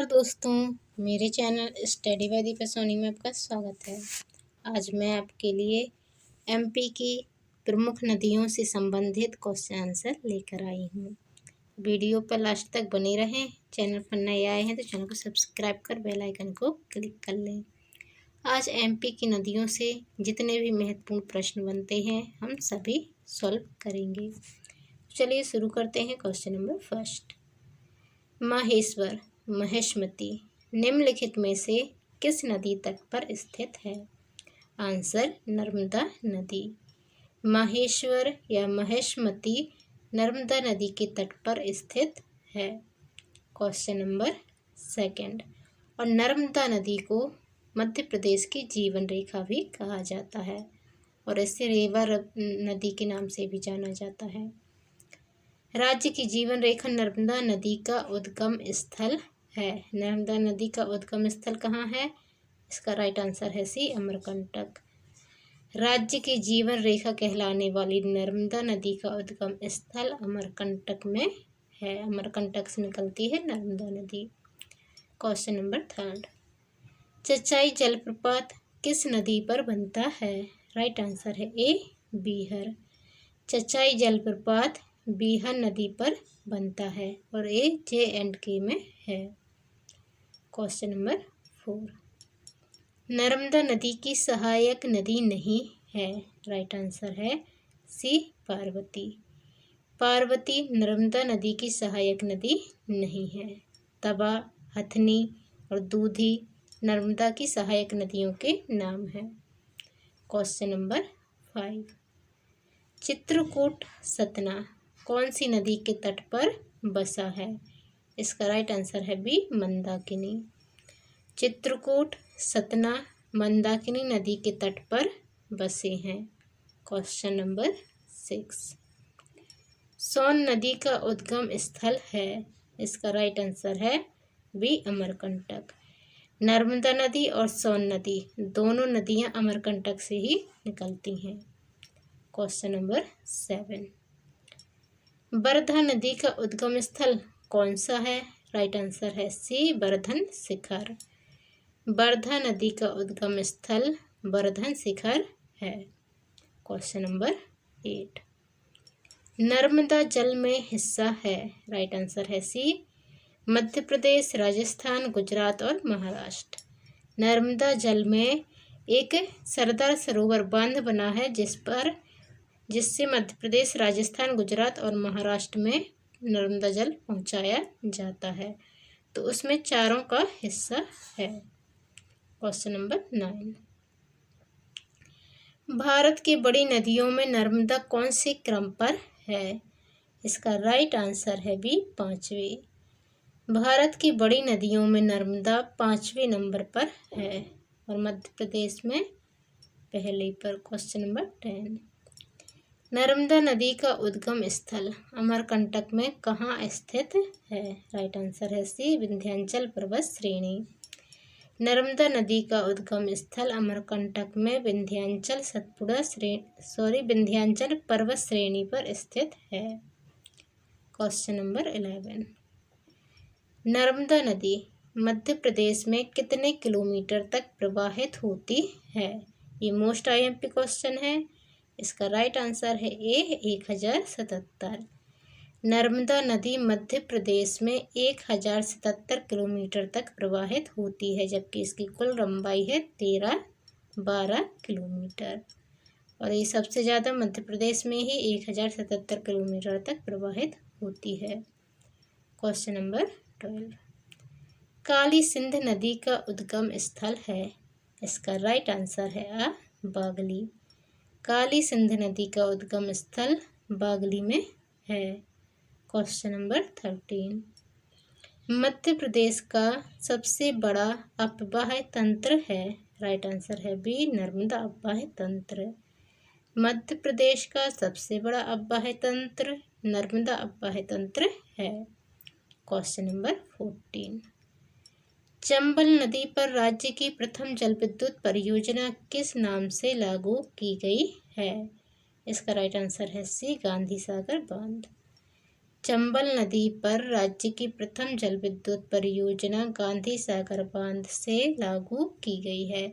दोस्तों, मेरे channel study by Deepa Soni में आपका स्वागत है। आज मैं आपके लिए एमपी की प्रमुख नदियों से संबंधित क्वेश्चन आंसर लेकर आई हूँ। वीडियो पर लास्ट तक बने रहें। चैनल पर नए आए हैं तो चैनल को सब्सक्राइब कर बेल आइकन को क्लिक कर लें। आज एमपी की नदियों से जितने भी महत्वपूर्ण प्रश्न बनते हैं हम सभी सॉल्व करेंगे। चलिए शुरू करते हैं। Question number first, Maheshwar Mahishmati निम्नलिखित में से किस नदी तट पर स्थित है? आंसर नर्मदा नदी। माहेश्वर या महेशमती नर्मदा नदी के तट पर स्थित है। क्वेश्चन नंबर सेकंड, और नर्मदा नदी को मध्य प्रदेश की जीवन रेखा भी कहा जाता है और इसे रेवा नदी के नाम से भी जाना जाता है। राज्य की जीवन रेखा नर्मदा नदी का उद्गम स्थल है। नर्मदा नदी का उद्गम स्थल कहाँ है? इसका राइट आंसर है सी, अमरकंटक। राज्य की जीवन रेखा कहलाने वाली नर्मदा नदी का उद्गम स्थल अमरकंटक में है। अमरकंटक से निकलती है नर्मदा नदी। क्वेश्चन नंबर थर्ड, चचाई जलप्रपात किस नदी पर बनता है? राइट आंसर है ए, बीहर। चचाई जलप्रपात बीहर नदी पर बनता है और ये J&K में है। क्वेश्चन नंबर 4, नर्मदा नदी की सहायक नदी नहीं है। राइट आंसर है सी, पार्वती। पार्वती नर्मदा नदी की सहायक नदी नहीं है। तवा, हथनी और दूधी नर्मदा की सहायक नदियों के नाम हैं। क्वेश्चन नंबर 5, चित्रकूट सतना कौन सी नदी के तट पर बसा है? इसका राइट आंसर है बी, मंदाकिनी। चित्रकूट सतना मंदाकिनी नदी के तट पर बसे हैं। क्वेश्चन नंबर 6, सोन नदी का उद्गम स्थल है। इसका राइट आंसर है बी, अमरकंटक। नर्मदा नदी और सोन नदी दोनों नदियां अमरकंटक से ही निकलती हैं। क्वेश्चन नंबर 7, वर्धा नदी का उद्गम स्थल कौन सा है? राइट आंसर है सी, वर्धन शिखर। वर्धा नदी का उद्गम स्थल वर्धन शिखर है। क्वेश्चन नंबर 8, नर्मदा जल में हिस्सा है। राइट आंसर है सी, मध्य प्रदेश, राजस्थान, गुजरात और महाराष्ट्र। नर्मदा जल में एक सरदार सरोवर बांध बना है जिससे मध्य प्रदेश, राजस्थान, गुजरात और महाराष्ट्र में नर्मदा जल पहुंचाया जाता है, तो उसमें चारों का हिस्सा है। क्वेश्चन नंबर 9, भारत की बड़ी नदियों में नर्मदा कौन से क्रम पर है? इसका राइट आंसर है बी, 5वें। भारत की बड़ी नदियों में नर्मदा 5वें नंबर पर है और मध्य प्रदेश में पहले पर। क्वेश्चन नंबर 10, नर्मदा नदी का उद्गम स्थल अमरकंटक में कहाँ स्थित है? राइट आंसर है सी, विंध्याचल पर्वत श्रेणी। नर्मदा नदी का उद्गम स्थल अमरकंटक में विंध्याचल पर्वत श्रेणी पर स्थित है। क्वेश्चन नंबर 11, नर्मदा नदी मध्य प्रदेश में कितने किलोमीटर तक प्रवाहित होती है? ये मोस्ट IMP क्वेश्चन है। इसका राइट आंसर है ए, 1077। नर्मदा नदी मध्य प्रदेश में 1077 किलोमीटर तक प्रवाहित होती है, जबकि इसकी कुल लंबाई है 1312 किलोमीटर और ये सबसे ज़्यादा मध्य प्रदेश में ही 1077 किलोमीटर तक प्रवाहित होती है। क्वेश्चन नंबर 12, काली सिंध नदी का उद्गम स्थल है। इसका राइट आंसर है आ, बागली। काली सिंध नदी का उद्गम स्थल बागली में है। क्वेश्चन नंबर 13, मध्य प्रदेश का सबसे बड़ा अपवाह तंत्र है। राइट आंसर है बी, नर्मदा अपवाह तंत्र। मध्य प्रदेश का सबसे बड़ा अपवाह तंत्र नर्मदा अपवाह तंत्र है। क्वेश्चन नंबर 14, चंबल नदी पर राज्य की प्रथम जल विद्युत परियोजना किस नाम से लागू की गई है? इसका राइट आंसर है सी, गांधी सागर बांध। चंबल नदी पर राज्य की प्रथम जल विद्युत परियोजना गांधी सागर बांध से लागू की गई है।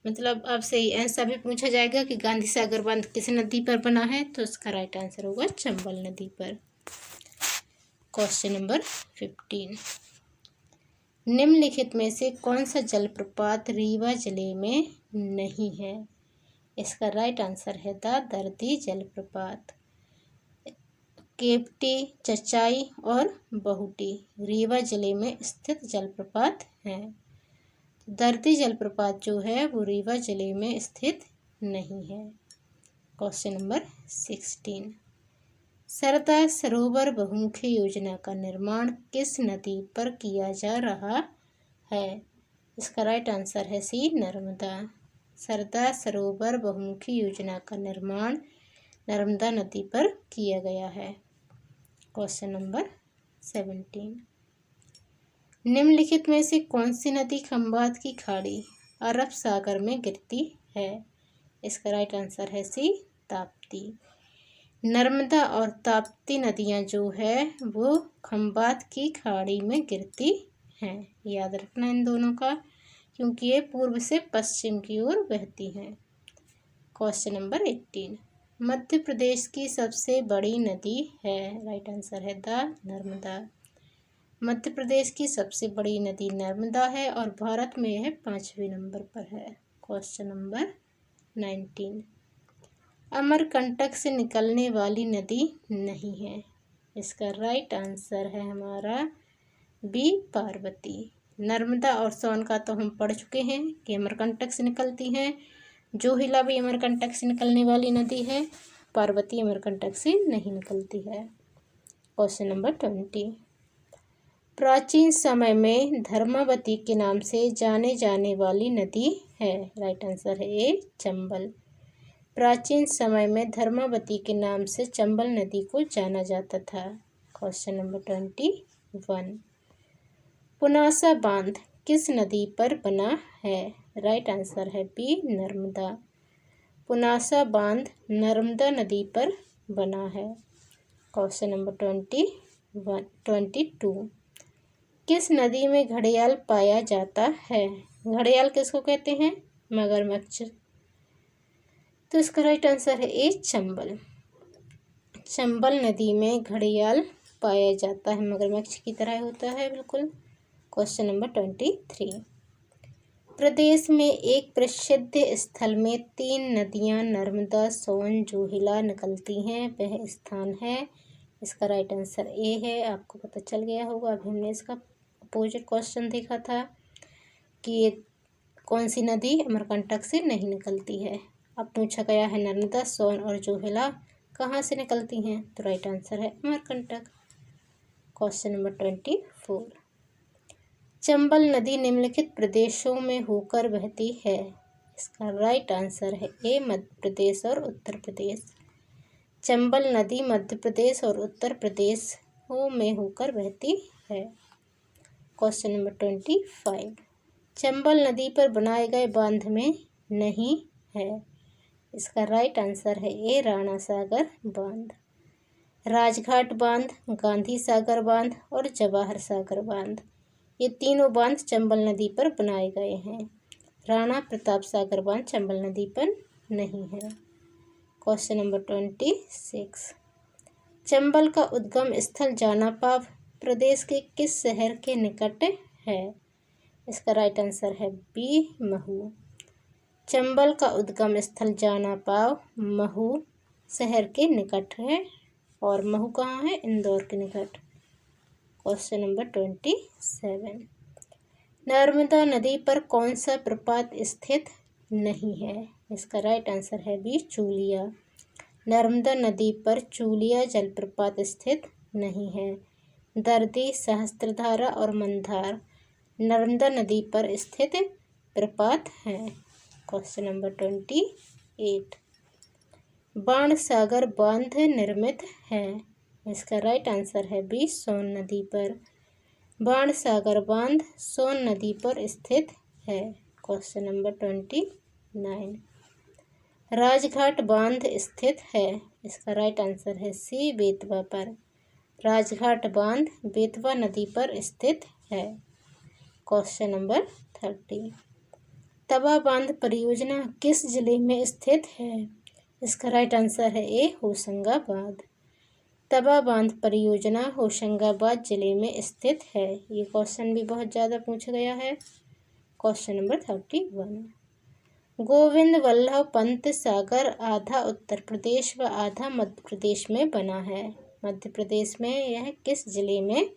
मतलब आपसे ऐसा भी पूछा जाएगा कि गांधी सागर बांध किस नदी पर बना है, तो इसका राइट आंसर होगा चंबल नदी पर। क्वेश्चन नंबर 15, निम्नलिखित में से कौन सा जलप्रपात रीवा जिले में नहीं है? इसका राइट आंसर है दादरदी जलप्रपात। केवटी, चचाई और बहुटी रीवा जिले में स्थित जलप्रपात हैं। दर्दी जलप्रपात जो है वो रीवा जिले में स्थित नहीं है। क्वेश्चन नंबर 16, सरदार सरोवर बहुमुखी योजना का निर्माण किस नदी पर किया जा रहा है? इसका राइट आंसर है सी, नर्मदा। सरदार सरोवर बहुमुखी योजना का निर्माण नर्मदा नदी पर किया गया है। क्वेश्चन नंबर 17, निम्नलिखित में से कौन सी नदी खंबात की खाड़ी अरब सागर में गिरती है? इसका राइट आंसर है सी, ताप्ती। नर्मदा और ताप्ती नदियां जो है वो खंबात की खाड़ी में गिरती हैं। याद रखना इन दोनों का, क्योंकि ये पूर्व से पश्चिम की ओर बहती हैं। क्वेश्चन नंबर 18, मध्य प्रदेश की सबसे बड़ी नदी है? राइट आंसर है द नर्मदा। मध्य प्रदेश की सबसे बड़ी नदी नर्मदा है और भारत में यह 5वें नंबर पर है। क्वेश्चन नंबर 19, अमरकंटक से निकलने वाली नदी नहीं है। इसका राइट आंसर है हमारा बी, पार्वती। नर्मदा और सोन का तो हम पढ़ चुके हैं कि अमरकंटक से निकलती हैं। जोहिला भी अमरकंटक से निकलने वाली नदी है, पार्वती अमरकंटक से नहीं निकलती है। क्वेश्चन नंबर 20, प्राचीन समय में धर्मावती के नाम से जाने जाने वाली नदी है? राइट आंसर है ए, चंबल। प्राचीन समय में धर्मावती के नाम से चंबल नदी को जाना जाता था। क्वेश्चन नंबर 21, पुनासा बांध किस नदी पर बना है? राइट आंसर है बी, नर्मदा। पुनासा बांध नर्मदा नदी पर बना है। क्वेश्चन नंबर 22, किस नदी में घड़ियाल पाया जाता है? घड़ियाल किसको कहते हैं? मगरमच्छ। तो इसका राइट आंसर है ए, चंबल। चंबल नदी में घड़ियाल पाया जाता है, मगरमच्छ की तरह होता है बिल्कुल। क्वेश्चन नंबर 23, प्रदेश में एक प्रसिद्ध स्थल में 3 नदियां नर्मदा, सोन, जोहिला निकलती हैं, वह स्थान है? इसका राइट आंसर ए है। आपको पता चल गया होगा, अभी हमने इसका अपोजिट क्वेश्चन देखा था कि ये कौन सी नदी अमरकंटक से नहीं निकलती है। अब पूछा गया है नर्मदा, सोन और जोहिला कहाँ से निकलती हैं, तो राइट आंसर है अमरकंटक। क्वेश्चन नंबर 24, चंबल नदी निम्नलिखित प्रदेशों में होकर बहती है? इसका राइट आंसर है ए, मध्य प्रदेश और उत्तर प्रदेश। चंबल नदी मध्य प्रदेश और उत्तर प्रदेश में होकर बहती है। क्वेश्चन नंबर 25, चंबल नदी पर बनाए गए बांध में नहीं है? इसका राइट आंसर है ए, राणा सागर बांध। राजघाट बांध, गांधी सागर बांध और जवाहर सागर बांध, ये तीनों बांध चंबल नदी पर बनाए गए हैं। राणा प्रताप सागर बांध चंबल नदी पर नहीं है। क्वेश्चन नंबर 26, चंबल का उद्गम स्थल जानापाव प्रदेश के किस शहर के निकट है? इसका राइट आंसर है बी, महू। चंबल का उद्गम स्थल जानापाव महू शहर के निकट है, और महू कहाँ है? इंदौर के निकट। क्वेश्चन नंबर 27, नर्मदा नदी पर कौन सा प्रपात स्थित नहीं है? इसका राइट आंसर है बी, चूलिया। नर्मदा नदी पर चूलिया जलप्रपात स्थित नहीं है। दर्दी, सहस्त्रधारा और मंदार नर्मदा नदी पर स्थित प्रपात हैं। क्वेश्चन नंबर 28, बाणसागर बांध निर्मित है? इसका राइट आंसर है बी, सोन नदी पर। बाणसागर बांध सोन नदी पर स्थित है। क्वेश्चन नंबर 29, राजघाट बांध स्थित है? इसका राइट आंसर है सी, बेतवा पर। राजघाट बांध बेतवा नदी पर स्थित है। Question number 30। तवा बांध परियोजना किस जिले में स्थित है? इसका राइट आंसर है ए होशंगाबाद। तवा बांध परियोजना होशंगाबाद जिले में स्थित है। ये क्वेश्चन भी बहुत ज़्यादा पूछा गया है। Question number 31। गोविंद वल्लभ पंत सागर आधा उत्तर प्रदेश व आधा मध्य प्रदेश में बना है। मध्य प्रदेश में यह किस जिले में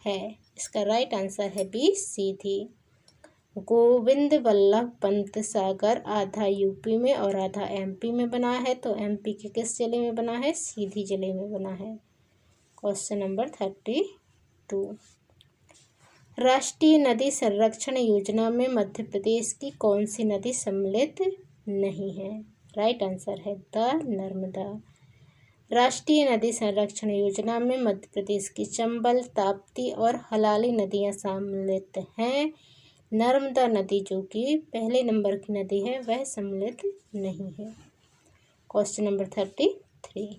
है? इसका राइट आंसर है बी सीधी। गोविंद वल्लभ पंत सागर आधा यूपी में और आधा एमपी में बना है, तो एमपी के किस जिले में बना है? सीधी जिले में बना है। Question number 32। राष्ट्रीय नदी संरक्षण योजना में मध्य प्रदेश की कौन सी नदी सम्मिलित नहीं है? राइट आंसर है द नर्मदा। राष्ट्रीय नदी संरक्षण योजना में मध्य प्रदेश की चंबल, ताप्ती और हलाली नदियां सम्मिलित हैं। नर्मदा नदी जो कि पहले नंबर की नदी है वह सम्मिलित नहीं है। Question number 33।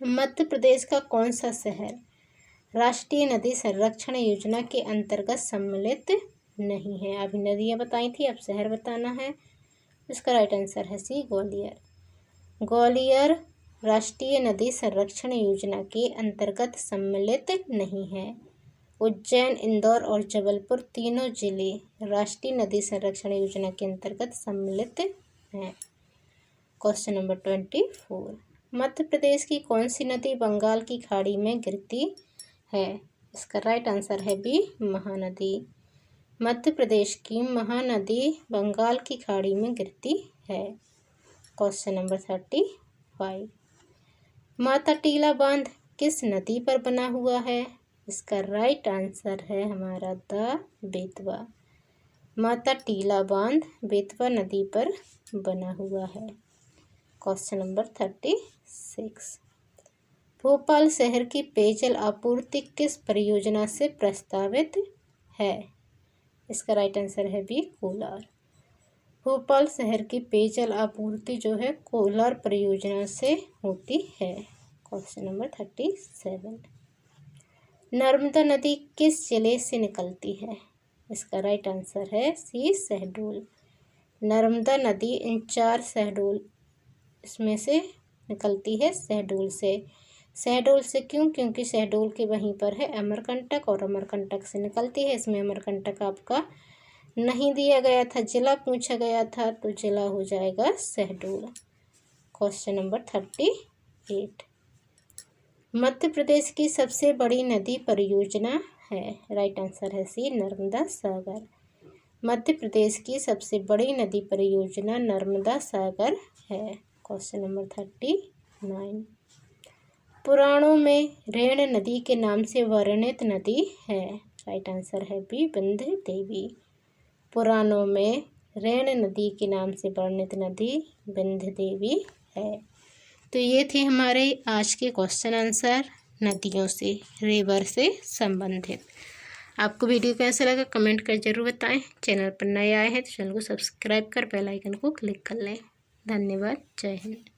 मध्य प्रदेश का कौन सा शहर राष्ट्रीय नदी संरक्षण योजना के अंतर्गत सम्मिलित नहीं है? अभी नदियाँ बताई थी, अब शहर बताना है। इसका राइट आंसर है सी ग्वालियर। ग्वालियर राष्ट्रीय नदी संरक्षण योजना के अंतर्गत सम्मिलित नहीं है। उज्जैन, इंदौर और जबलपुर तीनों जिले राष्ट्रीय नदी संरक्षण योजना के अंतर्गत सम्मिलित हैं। Question number 24। मध्य प्रदेश की कौन सी नदी बंगाल की खाड़ी में गिरती है? इसका राइट आंसर है बी महानदी। मध्य प्रदेश की महानदी बंगाल की खाड़ी में गिरती है। Question number 35। माता टीला बांध किस नदी पर बना हुआ है? इसका राइट आंसर है हमारा द बेतवा। माता टीला बांध बेतवा नदी पर बना हुआ है। Question number 36। भोपाल शहर की पेयजल आपूर्ति किस परियोजना से प्रस्तावित है? इसका राइट आंसर है बी कोलार। भोपाल शहर की पेयजल आपूर्ति जो है कोलार परियोजना से होती है। Question number 37। नर्मदा नदी किस जिले से निकलती है? इसका राइट आंसर है सी शहडोल। नर्मदा नदी इन 4 शहडोल इसमें से निकलती है, शहडोल से। शहडोल से क्यों? क्योंकि शहडोल के वहीं पर है अमरकंटक और अमरकंटक से निकलती है। इसमें अमरकंटक आपका नहीं दिया गया था, जिला पूछा गया था, तो जिला हो जाएगा शहडोल। Question number 38। मध्य प्रदेश की सबसे बड़ी नदी परियोजना है। राइट आंसर है सी नर्मदा सागर। मध्य प्रदेश की सबसे बड़ी नदी परियोजना नर्मदा सागर है। Question number 39। पुराणों में रेण नदी के नाम से वर्णित नदी है। राइट आंसर है बी विंध्य देवी। पुराणों में रेण नदी के नाम से वर्णित नदी विंध्य देवी है। तो ये थे हमारे आज के क्वेश्चन आंसर नदियों से, रिवर से संबंधित। आपको वीडियो कैसा लगा कमेंट कर जरूर बताएं। चैनल पर नए आए हैं तो चैनल को सब्सक्राइब कर बेल आइकन को क्लिक कर लें। धन्यवाद। जय हिंद।